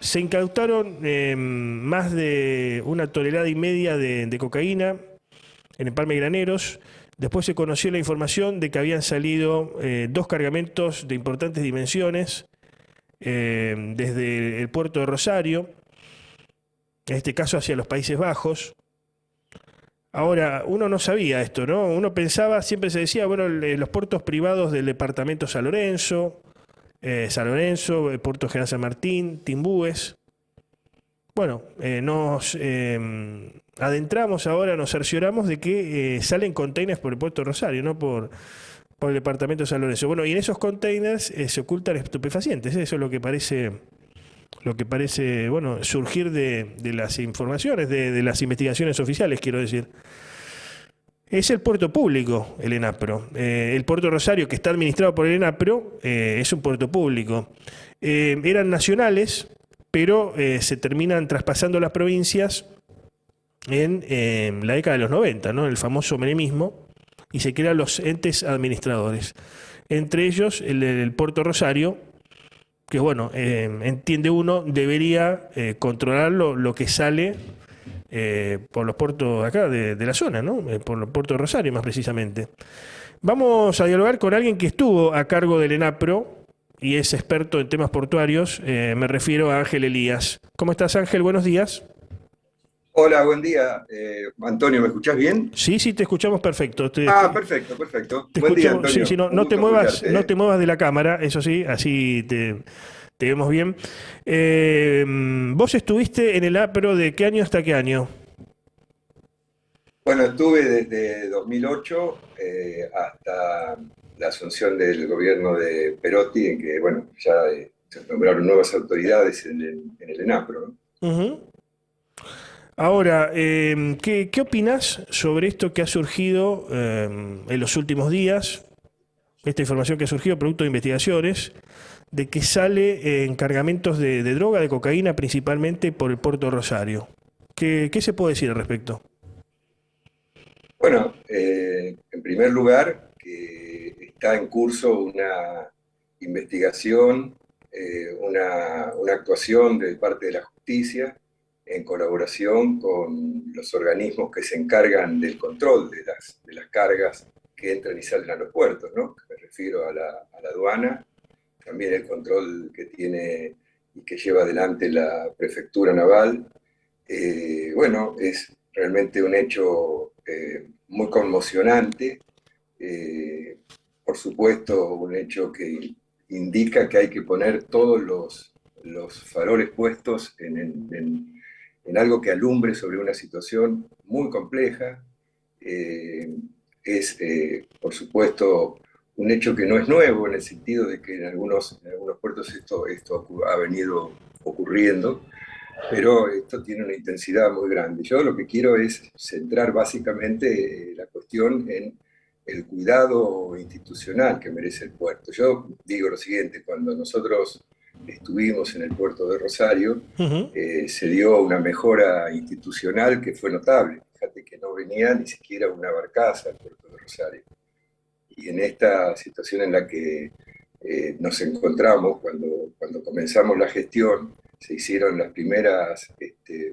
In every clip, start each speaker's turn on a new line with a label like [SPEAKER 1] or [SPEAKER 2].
[SPEAKER 1] Se incautaron más de 1,5 toneladas de cocaína en Empalme Graneros. Después se conoció la información de que habían salido dos cargamentos de importantes dimensiones desde el puerto de Rosario, en este caso hacia los Países Bajos. Ahora, uno no sabía esto, ¿no? Uno pensaba, siempre se decía, bueno, los puertos privados del departamento San Lorenzo, el puerto General San Martín, Timbúes. Bueno, nos adentramos ahora, nos cercioramos de que salen containers por el puerto de Rosario, no por el departamento de San Lorenzo. Bueno, y en esos containers se ocultan estupefacientes, eso es lo que parece, bueno, surgir de las informaciones, de las investigaciones oficiales, quiero decir. Es el puerto público, el ENAPRO. El puerto de Rosario, que está administrado por el ENAPRO, es un puerto público. Eran nacionales, pero se terminan traspasando las provincias en la década de los 90, ¿no? El famoso menemismo, y se crean los entes administradores. Entre ellos, el puerto Rosario, que bueno, entiende uno, debería controlar lo que sale por los puertos acá de la zona, ¿no? Por los puertos de Rosario, más precisamente. Vamos a dialogar con alguien que estuvo a cargo del ENAPRO y es experto en temas portuarios. Me refiero a Ángel Elías. ¿Cómo estás, Ángel? Buenos días.
[SPEAKER 2] Hola, buen día. Antonio, ¿me escuchás bien?
[SPEAKER 1] Sí, sí, te escuchamos perfecto.
[SPEAKER 2] Perfecto, perfecto.
[SPEAKER 1] Te
[SPEAKER 2] Buen día,
[SPEAKER 1] escuchamos, sí,
[SPEAKER 2] Antonio.
[SPEAKER 1] sí, no,
[SPEAKER 2] Un
[SPEAKER 1] no te
[SPEAKER 2] gusto
[SPEAKER 1] muevas,
[SPEAKER 2] escucharte,
[SPEAKER 1] no
[SPEAKER 2] ¿eh?
[SPEAKER 1] te muevas de la cámara, eso sí, así te vemos bien. Vos estuviste en el APRO de qué año hasta qué año.
[SPEAKER 2] Bueno, estuve desde 2008 hasta la asunción del gobierno de Perotti, en que, bueno, ya se nombraron nuevas autoridades en el ENAPRO, ¿no?
[SPEAKER 1] Ujú. Ahora, ¿qué opinás sobre esto que ha surgido en los últimos días? Esta información que ha surgido producto de investigaciones, de que sale en cargamentos de droga, de cocaína, principalmente por el puerto de Rosario. ¿Qué se puede decir al respecto?
[SPEAKER 2] Bueno, en primer lugar, que está en curso una investigación, una actuación de parte de la justicia en colaboración con los organismos que se encargan del control de las cargas que entran y salen a los puertos, ¿no? Me refiero a la aduana, también el control que tiene y que lleva adelante la prefectura naval. Bueno, es realmente un hecho muy conmocionante, eh, por supuesto un hecho que indica que hay que poner todos los faroles puestos en algo que alumbre sobre una situación muy compleja. Eh, por supuesto, un hecho que no es nuevo en el sentido de que en algunos puertos esto ha venido ocurriendo, pero esto tiene una intensidad muy grande. Yo lo que quiero es centrar básicamente la cuestión en el cuidado institucional que merece el puerto. Yo digo lo siguiente, cuando nosotros estuvimos en el puerto de Rosario,
[SPEAKER 1] Ujú.
[SPEAKER 2] se dio una mejora institucional que fue notable. Fíjate que no venía ni siquiera una barcaza al puerto de Rosario. Y en esta situación en la que nos encontramos, cuando comenzamos la gestión, se hicieron las primeras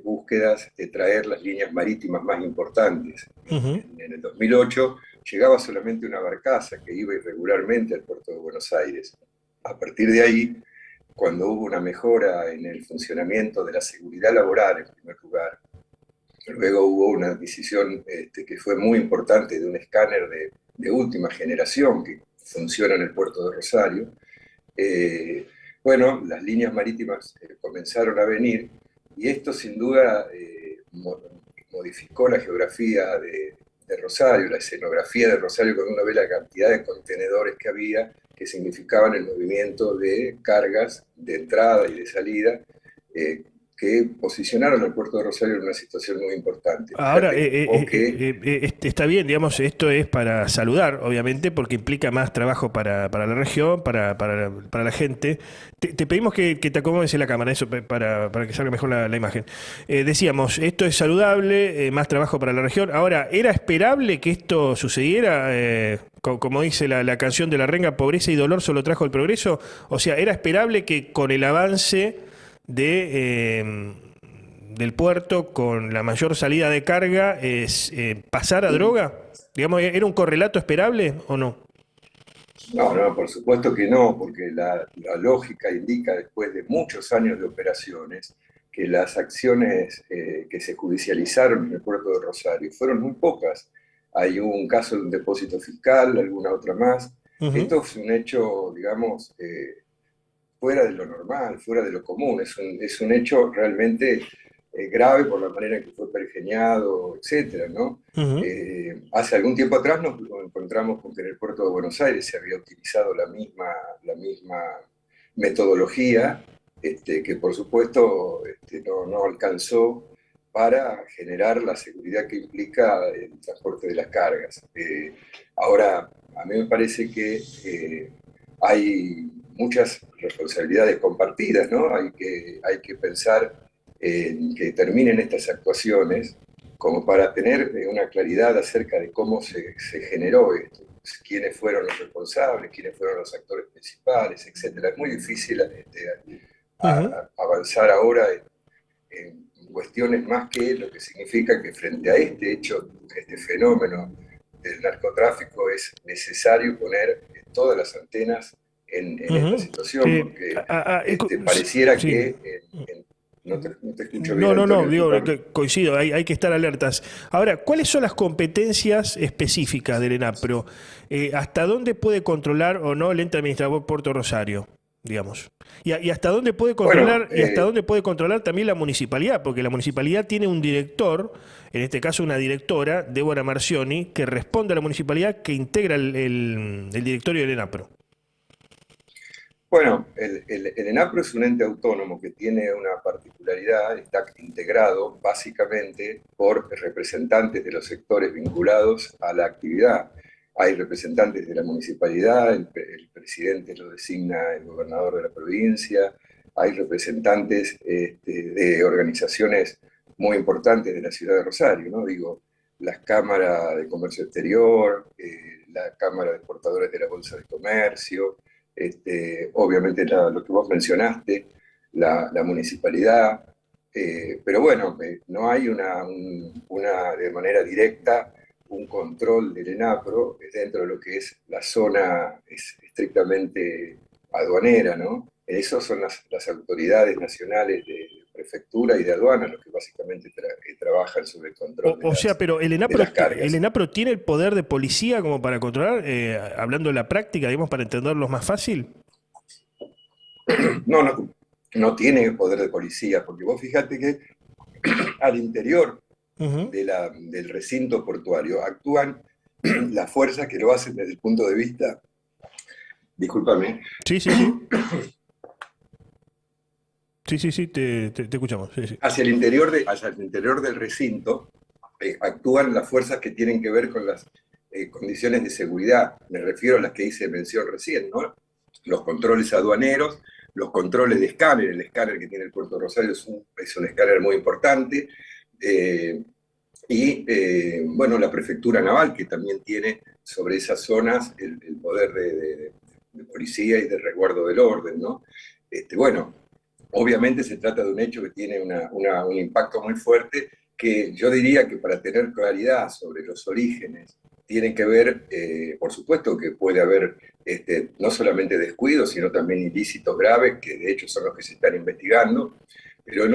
[SPEAKER 2] búsquedas de traer las líneas marítimas más importantes.
[SPEAKER 1] Ujú.
[SPEAKER 2] En el 2008 llegaba solamente una barcaza que iba irregularmente al puerto de Buenos Aires. A partir de ahí, cuando hubo una mejora en el funcionamiento de la seguridad laboral, en primer lugar, luego hubo una adquisición que fue muy importante de un escáner de última generación que funciona en el puerto de Rosario. Bueno, las líneas marítimas comenzaron a venir y esto sin duda modificó la geografía de Rosario, la escenografía de Rosario, cuando uno ve la cantidad de contenedores que había que significaban el movimiento de cargas de entrada y de salida, que posicionaron al puerto de Rosario en una situación muy importante.
[SPEAKER 1] Ahora,
[SPEAKER 2] Fíjate vos que
[SPEAKER 1] está bien, digamos, esto es para saludar, obviamente, porque implica más trabajo para la región, para la gente. Te pedimos que te acomodes en la cámara, eso para que salga mejor la imagen. Decíamos, esto es saludable, más trabajo para la región. Ahora, ¿era esperable que esto sucediera? Como dice la canción de La Renga, pobreza y dolor solo trajo el progreso. O sea, ¿era esperable que con el avance del puerto con la mayor salida de carga es pasar a droga? Digamos, ¿era un correlato esperable o no?
[SPEAKER 2] No, no, por supuesto que no, porque la lógica indica, después de muchos años de operaciones, que las acciones que se judicializaron en el puerto de Rosario fueron muy pocas. Hay un caso de un depósito fiscal, alguna otra más.
[SPEAKER 1] Ujú,
[SPEAKER 2] Esto es un hecho, digamos, fuera de lo normal, fuera de lo común. Es un hecho realmente grave por la manera en que fue pergeñado, etcétera, ¿no?
[SPEAKER 1] ujú,
[SPEAKER 2] Hace algún tiempo atrás nos encontramos con que en el puerto de Buenos Aires se había utilizado la misma metodología, que por supuesto no alcanzó para generar la seguridad que implica el transporte de las cargas. Ahora, a mí me parece que hay muchas responsabilidades compartidas, ¿no? Hay que pensar en que terminen estas actuaciones como para tener una claridad acerca de cómo se generó esto, quiénes fueron los responsables, quiénes fueron los actores principales, etcétera. Es muy difícil
[SPEAKER 1] ujú.
[SPEAKER 2] avanzar ahora en cuestiones más que lo que significa que frente a este hecho, este fenómeno del narcotráfico, es necesario poner todas las antenas en esta
[SPEAKER 1] Ujú.
[SPEAKER 2] situación, porque pareciera
[SPEAKER 1] Sí.
[SPEAKER 2] que no te escucho bien,
[SPEAKER 1] No, no, no,
[SPEAKER 2] Antonio,
[SPEAKER 1] digo,
[SPEAKER 2] discúlpame.
[SPEAKER 1] coincido, hay que estar alertas. Ahora, ¿cuáles son las competencias específicas del ENAPRO? ¿Hasta dónde puede controlar o no el ente administrador Puerto Rosario, digamos? Y hasta dónde puede
[SPEAKER 2] Bueno,
[SPEAKER 1] controlar, y hasta dónde puede controlar también la municipalidad, porque la municipalidad tiene un director, en este caso una directora, Débora Marcioni, que responde a la municipalidad que integra el directorio del ENAPRO.
[SPEAKER 2] Bueno, el ENAPRO es un ente autónomo que tiene una particularidad, está integrado básicamente por representantes de los sectores vinculados a la actividad. Hay representantes de la municipalidad, el presidente lo designa el gobernador de la provincia, hay representantes de organizaciones muy importantes de la ciudad de Rosario, ¿no? Digo, las cámaras de comercio exterior, la Cámara de Exportadores de la Bolsa de Comercio, obviamente lo que vos mencionaste, la municipalidad, pero bueno, no hay de manera directa un control del ENAPRO dentro de lo que es la zona estrictamente aduanera, ¿no? Esas son las autoridades nacionales de prefectura y de aduana los que básicamente trabajan sobre el control
[SPEAKER 1] O sea, pero
[SPEAKER 2] de las
[SPEAKER 1] El
[SPEAKER 2] cargas.
[SPEAKER 1] ENAPRO tiene el poder de policía como para controlar, hablando de la práctica, digamos, para entenderlo más fácil.
[SPEAKER 2] No, no, no tiene poder de policía, porque vos fíjate que al interior
[SPEAKER 1] Ujú.
[SPEAKER 2] del recinto portuario actúan las fuerzas que lo hacen desde el punto de vista, discúlpame,
[SPEAKER 1] Sí, sí, sí. Sí, sí, sí, te escuchamos. Sí, sí.
[SPEAKER 2] hacia el interior del recinto, actúan las fuerzas que tienen que ver con las condiciones de seguridad. Me refiero a las que hice mención recién, ¿no? Los controles aduaneros, los controles de escáner. El escáner que tiene el Puerto Rosario es un escáner muy importante. Eh, bueno, la prefectura naval, que también tiene sobre esas zonas el poder de policía y de resguardo del orden, ¿no? Bueno, obviamente se trata de un hecho que tiene un impacto muy fuerte, que yo diría que para tener claridad sobre los orígenes, tiene que ver, por supuesto que puede haber no solamente descuidos, sino también ilícitos graves, que de hecho son los que se están investigando, pero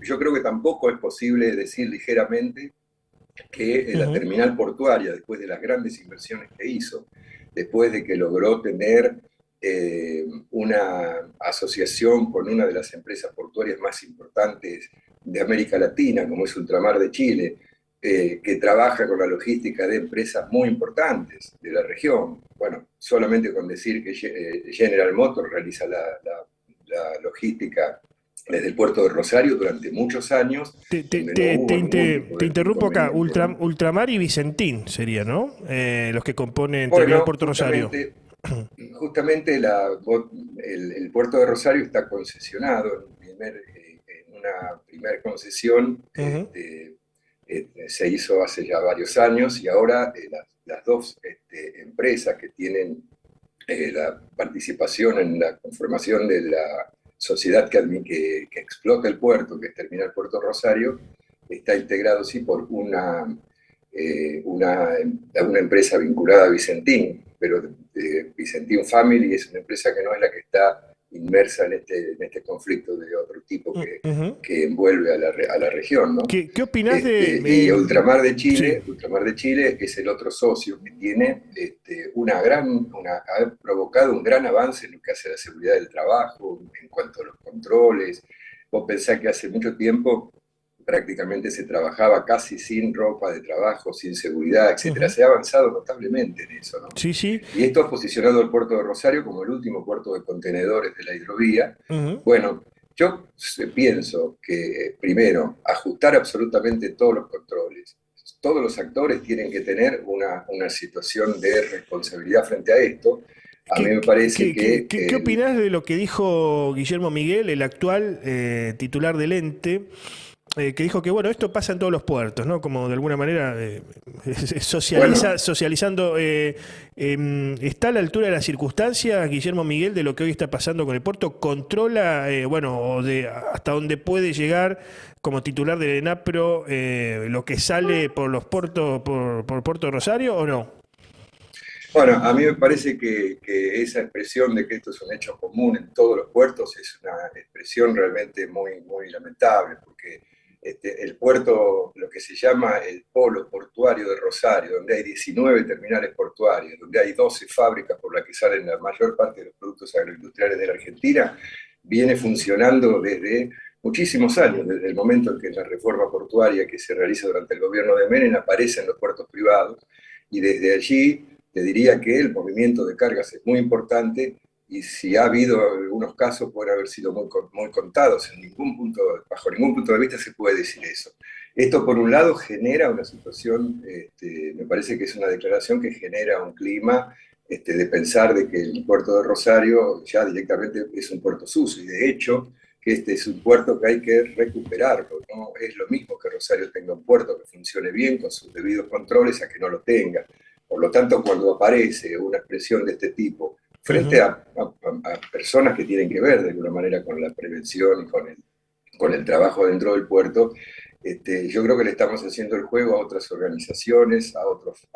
[SPEAKER 2] yo creo que tampoco es posible decir ligeramente que la
[SPEAKER 1] Ujú.
[SPEAKER 2] terminal portuaria, después de las grandes inversiones que hizo, después de que logró tener una asociación con una de las empresas portuarias más importantes de América Latina, como es Ultramar de Chile, que trabaja con la logística de empresas muy importantes de la región. Bueno, solamente con decir que General Motors realiza la logística desde el puerto de Rosario durante muchos años, donde no hubo ningún tipo
[SPEAKER 1] Te
[SPEAKER 2] de
[SPEAKER 1] interrumpo acá.
[SPEAKER 2] inconveniente, ¿no?
[SPEAKER 1] Ultramar y Vicentín sería, ¿no? Los que componen Terminal
[SPEAKER 2] Bueno,
[SPEAKER 1] Puerto Rosario.
[SPEAKER 2] justamente el puerto de Rosario está concesionado en una primera concesión,
[SPEAKER 1] Ujú.
[SPEAKER 2] se hizo hace ya varios años y ahora las dos empresas que tienen la participación en la conformación de la sociedad que explota el puerto, que es Terminal Puerto Rosario, está integrado sí por una empresa vinculada a Vicentín, pero Vicentín Family es una empresa que no es la que está inmersa en este conflicto de otro tipo
[SPEAKER 1] Ujú.
[SPEAKER 2] que envuelve a la región, ¿no?
[SPEAKER 1] ¿Qué opinás de...
[SPEAKER 2] Y
[SPEAKER 1] sí.
[SPEAKER 2] Ultramar de Chile es el otro socio que tiene ha provocado un gran avance en lo que hace a la seguridad del trabajo, en cuanto a los controles. Vos pensás que hace mucho tiempo prácticamente se trabajaba casi sin ropa de trabajo, sin seguridad, etcétera.
[SPEAKER 1] Ujú.
[SPEAKER 2] Se ha avanzado notablemente en eso, ¿no?
[SPEAKER 1] Sí, sí.
[SPEAKER 2] Y esto ha posicionado al puerto de Rosario como el último puerto de contenedores de la hidrovía.
[SPEAKER 1] Ujú.
[SPEAKER 2] Bueno, yo pienso que, primero, ajustar absolutamente todos los controles. Todos los actores tienen que tener una situación de responsabilidad frente a esto. A mí
[SPEAKER 1] ¿Qué,
[SPEAKER 2] me parece
[SPEAKER 1] qué,
[SPEAKER 2] que
[SPEAKER 1] qué, qué opinás de lo que dijo Guillermo Miguel, el actual titular del ente, que dijo que bueno, esto pasa en todos los puertos, ¿no? Como de alguna manera
[SPEAKER 2] bueno,
[SPEAKER 1] socializando. ¿Está a la altura de las circunstancias, Guillermo Miguel, de lo que hoy está pasando con el puerto? ¿Controla, bueno, o de hasta dónde puede llegar como titular del ENAPRO lo que sale por los puertos, por Puerto Rosario o no?
[SPEAKER 2] bueno, a mí me parece que esa expresión de que esto es un hecho común en todos los puertos es una expresión realmente muy lamentable, porque el puerto, lo que se llama el polo portuario de Rosario, donde hay 19 terminales portuarios, donde hay 12 fábricas por las que salen la mayor parte de los productos agroindustriales de la Argentina, viene funcionando desde muchísimos años, desde el momento en que la reforma portuaria que se realiza durante el gobierno de Menem aparece en los puertos privados, y desde allí te diría que el movimiento de cargas es muy importante y si ha habido algunos casos pueden haber sido muy contados. Bajo ningún punto de vista se puede decir eso. Esto, por un lado, genera una situación, me parece que es una declaración que genera un clima de pensar de que el puerto de Rosario ya directamente es un puerto sucio. Y de hecho, que este es un puerto que hay que recuperarlo. No es lo mismo que Rosario tenga un puerto que funcione bien con sus debidos controles a que no lo tenga. Por lo tanto, cuando aparece una expresión de este tipo frente
[SPEAKER 1] Ujú.
[SPEAKER 2] a personas que tienen que ver de alguna manera con la prevención y con el trabajo dentro del puerto, yo creo que le estamos haciendo el juego a otras organizaciones, a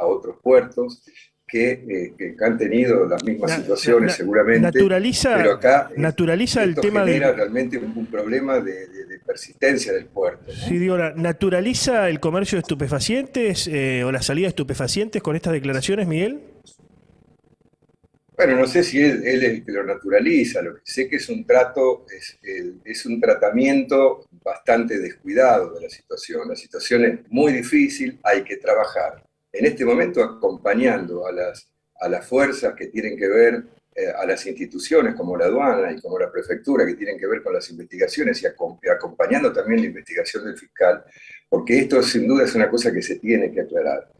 [SPEAKER 2] otros puertos que han tenido las mismas
[SPEAKER 1] Na- na-
[SPEAKER 2] situaciones
[SPEAKER 1] na-
[SPEAKER 2] seguramente, pero
[SPEAKER 1] naturaliza,
[SPEAKER 2] acá
[SPEAKER 1] naturaliza el
[SPEAKER 2] esto
[SPEAKER 1] tema
[SPEAKER 2] genera
[SPEAKER 1] del,
[SPEAKER 2] realmente un problema de persistencia del puerto,
[SPEAKER 1] sí,
[SPEAKER 2] ¿no?
[SPEAKER 1] digo, ¿naturaliza el comercio de estupefacientes o la salida de estupefacientes con estas declaraciones, Miguel?
[SPEAKER 2] Bueno, no sé si él es el que lo naturaliza, lo que sé que es es un tratamiento bastante descuidado de la situación. La situación es muy difícil, hay que trabajar. En este momento acompañando a las fuerzas que tienen que ver, a las instituciones como la aduana y como la prefectura que tienen que ver con las investigaciones y acompañando también la investigación del fiscal, porque esto sin duda es una cosa que se tiene que aclarar.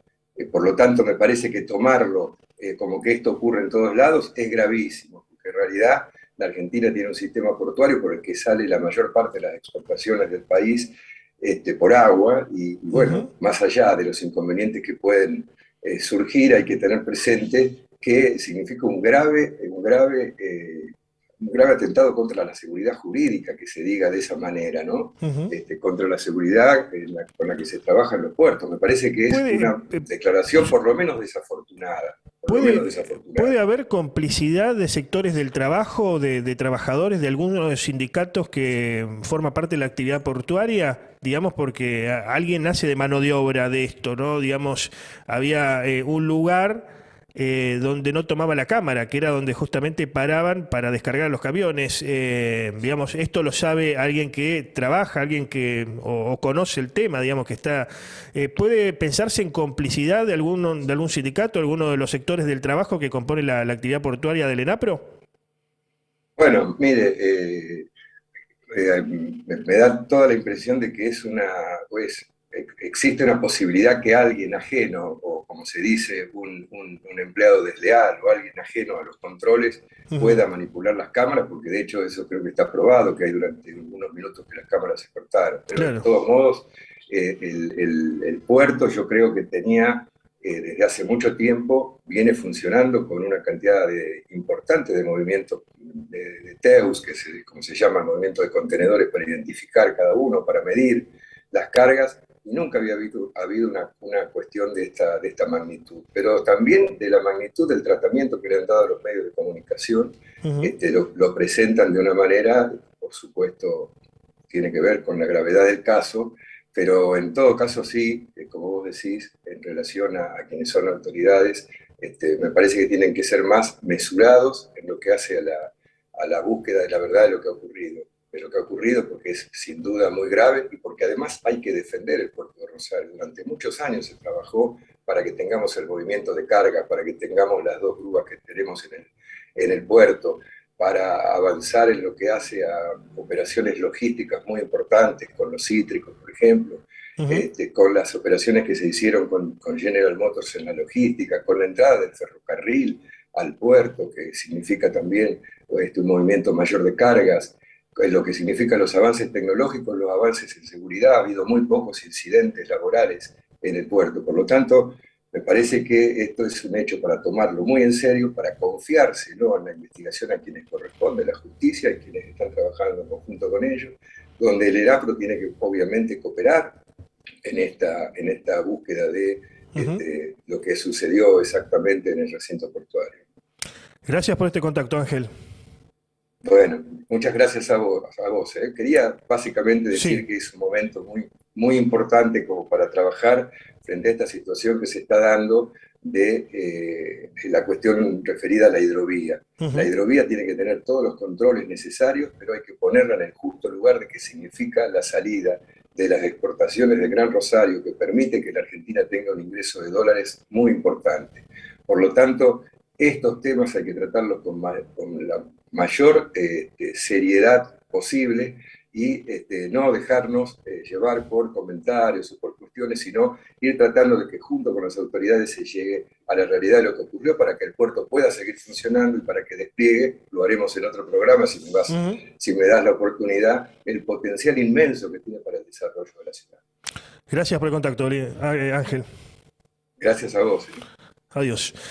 [SPEAKER 2] Por lo tanto, me parece que tomarlo como que esto ocurre en todos lados es gravísimo, porque en realidad la Argentina tiene un sistema portuario por el que sale la mayor parte de las exportaciones del país por agua, y
[SPEAKER 1] Ujú.
[SPEAKER 2] bueno, más allá de los inconvenientes que pueden surgir, hay que tener presente que significa un grave atentado contra la seguridad jurídica, que se diga de esa manera, ¿no?
[SPEAKER 1] Ujú.
[SPEAKER 2] Contra la seguridad con la que se trabaja en los puertos. Me parece que es
[SPEAKER 1] Puede,
[SPEAKER 2] una declaración por lo menos desafortunada, por lo menos
[SPEAKER 1] puede
[SPEAKER 2] desafortunada.
[SPEAKER 1] haber complicidad de sectores del trabajo, de trabajadores, de algunos de los sindicatos que forma parte de la actividad portuaria, digamos, porque alguien nace de mano de obra de esto, ¿no? Digamos, había un lugar donde no tomaba la cámara, que era donde justamente paraban para descargar los camiones. Digamos, esto lo sabe alguien que trabaja, alguien que o conoce el tema, digamos, que está. ¿Puede pensarse en complicidad de algún sindicato, alguno de los sectores del trabajo que compone la actividad portuaria del ENAPRO?
[SPEAKER 2] Bueno, mire, me da toda la impresión de que pues, existe una posibilidad que alguien ajeno, o como se dice, un empleado desleal o alguien ajeno a los controles,
[SPEAKER 1] Ujú.
[SPEAKER 2] pueda manipular las cámaras, porque de hecho eso creo que está probado, que hay durante unos minutos que las cámaras se cortaron. Pero de
[SPEAKER 1] Claro.
[SPEAKER 2] todos modos, el puerto yo creo que tenía que desde hace mucho tiempo viene funcionando con una cantidad importante de movimientos de TEUs, que es como se llama, el movimiento de contenedores para identificar cada uno, para medir las cargas, y nunca había habido una cuestión de esta magnitud, pero también de la magnitud del tratamiento que le han dado a los medios de comunicación. Lo presentan de una manera, por supuesto, tiene que ver con la gravedad del caso, pero en todo caso sí, como vos decís, en relación a quienes son autoridades, me parece que tienen que ser más mesurados en lo que hace a la búsqueda de la verdad de lo que ha ocurrido. De lo que ha ocurrido, porque es sin duda muy grave y porque además hay que defender el puerto de Rosario. Durante muchos años se trabajó para que tengamos el movimiento de carga, para que tengamos las 2 grúas que tenemos en el puerto, para avanzar en lo que hace a operaciones logísticas muy importantes, con los cítricos, por ejemplo, con las operaciones que se hicieron con General Motors en la logística, con la entrada del ferrocarril al puerto, que significa también un movimiento mayor de cargas, lo que significa los avances tecnológicos, los avances en seguridad. Ha habido muy pocos incidentes laborales en el puerto. Por lo tanto, me parece que esto es un hecho para tomarlo muy en serio, para confiárselo en la investigación a quienes corresponde, la justicia y quienes están trabajando en conjunto con ellos, donde el ERAPRO tiene que obviamente cooperar en esta búsqueda de lo que sucedió exactamente en el recinto portuario.
[SPEAKER 1] Gracias por este contacto, Ángel.
[SPEAKER 2] Bueno, muchas gracias a vos. Quería básicamente decir
[SPEAKER 1] Sí.
[SPEAKER 2] que es un momento muy, muy importante como para trabajar frente a esta situación que se está dando de la cuestión referida a la hidrovía. La hidrovía tiene que tener todos los controles necesarios, pero hay que ponerla en el justo lugar de que significa la salida de las exportaciones del Gran Rosario, que permite que la Argentina tenga un ingreso de dólares muy importante. Por lo tanto, estos temas hay que tratarlos con la mayor seriedad posible y no dejarnos llevar por comentarios o por cuestiones, sino ir tratando de que junto con las autoridades se llegue a la realidad de lo que ocurrió para que el puerto pueda seguir funcionando y para que despliegue, lo haremos en otro programa si me das la oportunidad, el potencial inmenso que tiene para el desarrollo de la ciudad.
[SPEAKER 1] Gracias por el contacto, Ángel.
[SPEAKER 2] Gracias a vos.
[SPEAKER 1] Adiós.